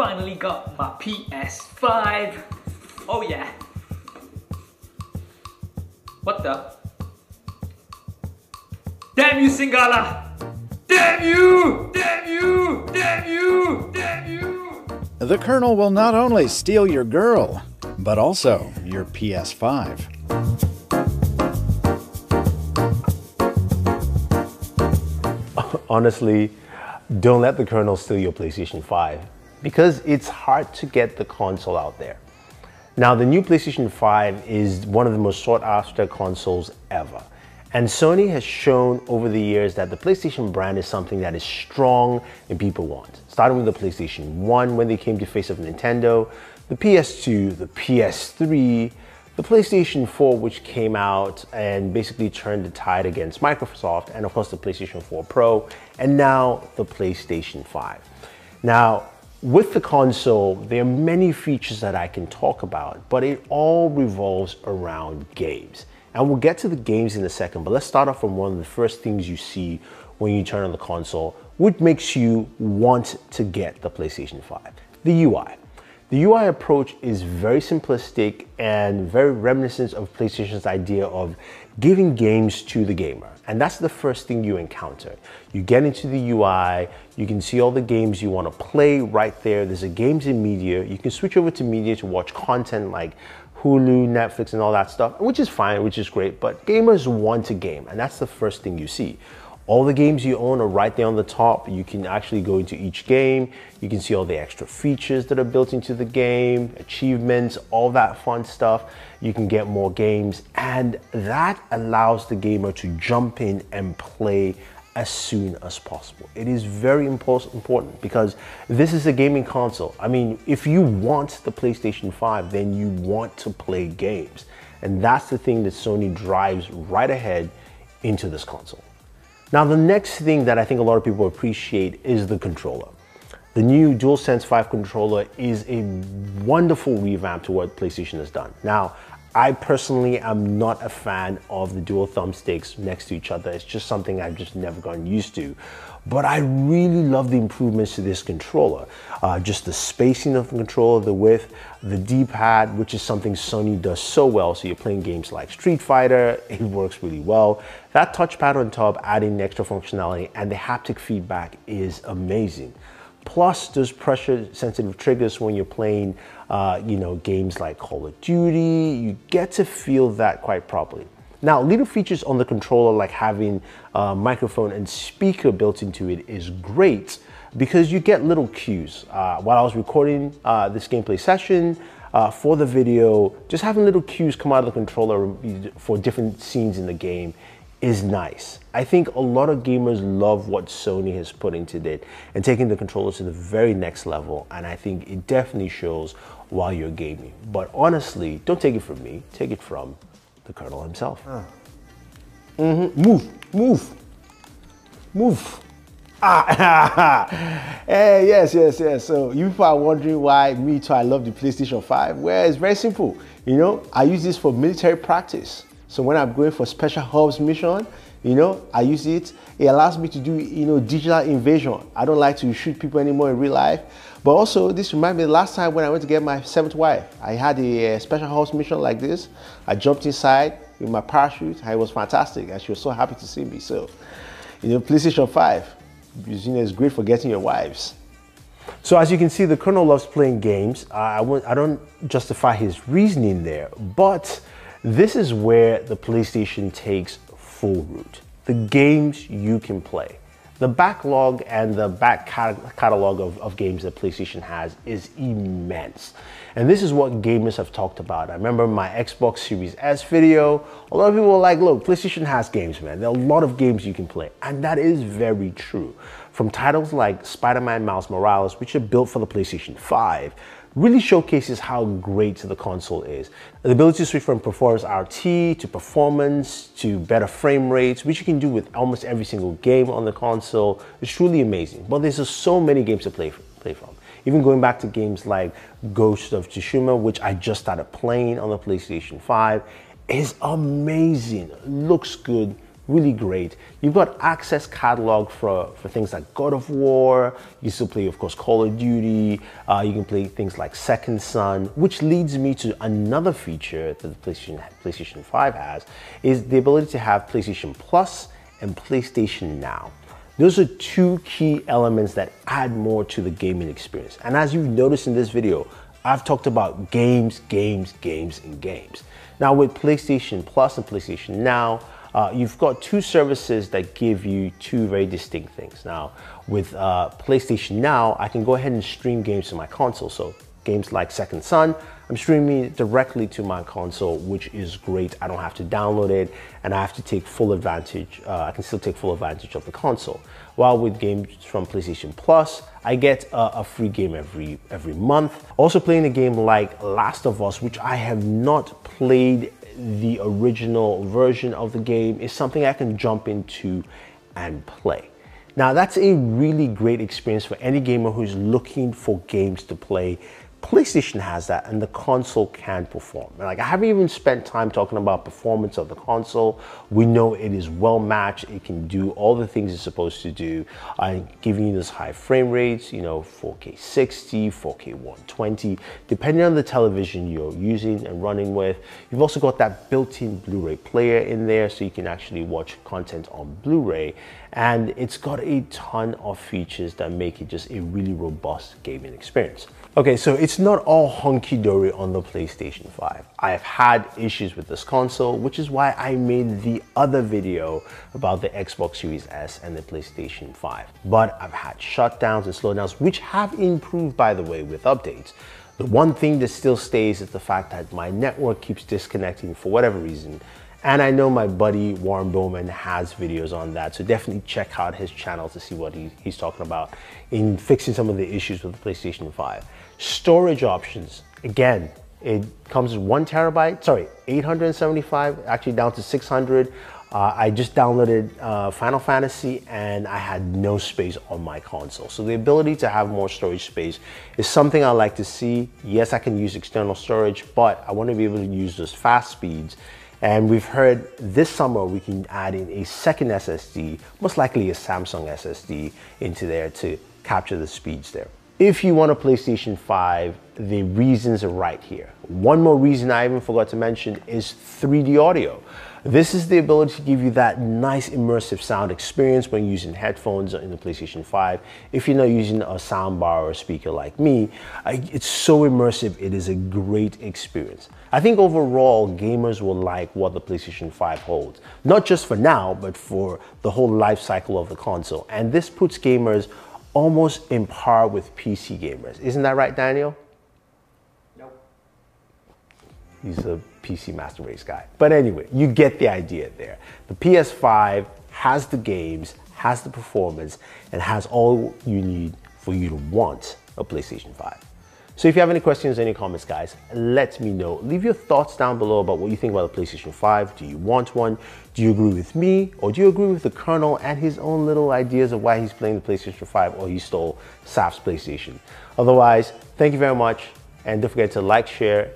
finally got my PS5. Oh yeah. What the? Damn you, Singala! Damn you! Damn you! Damn you! Damn you! The Colonel will not only steal your girl, but also your PS5. Honestly, don't let the Colonel steal your PlayStation 5 because it's hard to get the console out there. Now, the new PlayStation 5 is one of the most sought after consoles ever. And Sony has shown over the years that the PlayStation brand is something that is strong and people want. Starting with the PlayStation 1 when they came to face of Nintendo, the PS2, the PS3, the PlayStation 4 which came out and basically turned the tide against Microsoft, and of course the PlayStation 4 Pro, and now the PlayStation 5. Now, with the console, there are many features that I can talk about, but it all revolves around games. And we'll get to the games in a second, but let's start off from one of the first things you see when you turn on the console, which makes you want to get the PlayStation 5, the UI. The UI approach is very simplistic and very reminiscent of PlayStation's idea of giving games to the gamer. And that's the first thing you encounter. You get into the UI, you can see all the games you want to play right there. There's a games in media. You can switch over to media to watch content like Hulu, Netflix, and all that stuff, which is fine, which is great, but gamers want to game, and that's the first thing you see. All the games you own are right there on the top. You can actually go into each game. You can see all the extra features that are built into the game, achievements, all that fun stuff. You can get more games, and that allows the gamer to jump in and play as soon as possible. It is very important because this is a gaming console. I mean, if you want the PlayStation 5, then you want to play games. And that's the thing that Sony drives right ahead into this console. Now, the next thing that I think a lot of people appreciate is the controller. The new DualSense 5 controller is a wonderful revamp to what PlayStation has done. Now, I personally am not a fan of the dual thumbsticks next to each other. It's just something I've just never gotten used to. But I really love the improvements to this controller. Just the spacing of the controller, the width, the D-pad, which is something Sony does so well. So you're playing games like Street Fighter, it works really well. That touchpad on top, adding extra functionality, and the haptic feedback is amazing. Plus, there's pressure-sensitive triggers when you're playing, games like Call of Duty. You get to feel that quite properly. Now, little features on the controller like having a microphone and speaker built into it is great because you get little cues. While I was recording this gameplay session for the video, just having little cues come out of the controller for different scenes in the game is nice. I think a lot of gamers love what Sony has put into it and taking the controller to the very next level, and I think it definitely shows while you're gaming. But honestly, don't take it from me, take it from the Colonel himself. Move. Hey, yes. So you people are wondering why me too, I love the PlayStation 5. Well, it's very simple. I use this for military practice. So when I'm going for special ops mission, I use it. It allows me to do, digital invasion. I don't like to shoot people anymore in real life. But also, this reminds me of the last time when I went to get my 7th wife. I had a special ops mission like this. I jumped inside with my parachute. It was fantastic, and she was so happy to see me. So, PlayStation 5, is great for getting your wives. So as you can see, the Colonel loves playing games. I don't justify his reasoning there, but this is where the PlayStation takes full root. The games you can play. The backlog and the back catalog of games that PlayStation has is immense. And this is what gamers have talked about. I remember my Xbox Series S video. A lot of people were like, look, PlayStation has games, man. There are a lot of games you can play. And that is very true. From titles like Spider-Man Miles Morales, which are built for the PlayStation 5, really showcases how great the console is. The ability to switch from performance RT to performance to better frame rates, which you can do with almost every single game on the console, is truly amazing. But there's just so many games to play from. Even going back to games like Ghost of Tsushima, which I just started playing on the PlayStation 5, is amazing. Looks good, really great. You've got access catalog for things like God of War. You still play, of course, Call of Duty. You can play things like Second Son, which leads me to another feature that the PlayStation 5 has, is the ability to have PlayStation Plus and PlayStation Now. Those are two key elements that add more to the gaming experience. And as you've noticed in this video, I've talked about games, games, games, and games. Now with PlayStation Plus and PlayStation Now, you've got two services that give you two very distinct things. Now with PlayStation Now, I can go ahead and stream games to my console. So games like Second Son, I'm streaming it directly to my console, which is great. I don't have to download it, and I have to take full advantage. I can still take full advantage of the console. While with games from PlayStation Plus, I get a free game every month. Also playing a game like Last of Us, which I have not played the original version of the game, is something I can jump into and play. Now that's a really great experience for any gamer who's looking for games to play. PlayStation has that, and the console can perform. Like, I haven't even spent time talking about performance of the console. We know it is well matched. It can do all the things it's supposed to do. Giving you those high frame rates, you know, 4K 60, 4K 120, depending on the television you're using and running with. You've also got that built-in Blu-ray player in there, so you can actually watch content on Blu-ray. And it's got a ton of features that make it just a really robust gaming experience. Okay, so it's not all hunky-dory on the PlayStation 5. I've had issues with this console, which is why I made the other video about the Xbox Series S and the PlayStation 5. But I've had shutdowns and slowdowns, which have improved, by the way, with updates. The one thing that still stays is the fact that my network keeps disconnecting for whatever reason. And I know my buddy Warren Bowman has videos on that, so definitely check out his channel to see what he's talking about in fixing some of the issues with the PlayStation 5. Storage options, again, it comes with 1 terabyte, sorry, 875, actually down to 600. I just downloaded Final Fantasy and I had no space on my console. So the ability to have more storage space is something I like to see. Yes, I can use external storage, but I want to be able to use those fast speeds. And we've heard this summer we can add in a second SSD, most likely a Samsung SSD, into there to capture the speeds there. If you want a PlayStation 5, the reasons are right here. One more reason I even forgot to mention is 3D audio. This is the ability to give you that nice immersive sound experience when using headphones in the PlayStation 5. If you're not using a soundbar or a speaker like me, it's so immersive, it is a great experience. I think overall, gamers will like what the PlayStation 5 holds. Not just for now, but for the whole life cycle of the console. And this puts gamers almost in par with PC gamers. Isn't that right, Daniel? Nope. He's a PC Master Race guy. But anyway, you get the idea there. The PS5 has the games, has the performance, and has all you need for you to want a PlayStation 5. So if you have any questions or any comments, guys, let me know. Leave your thoughts down below about what you think about the PlayStation 5. Do you want one? Do you agree with me? Or do you agree with the Colonel and his own little ideas of why he's playing the PlayStation 5, or he stole Saf's PlayStation? Otherwise, thank you very much. And don't forget to like, share,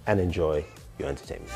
and enjoy your entertainment.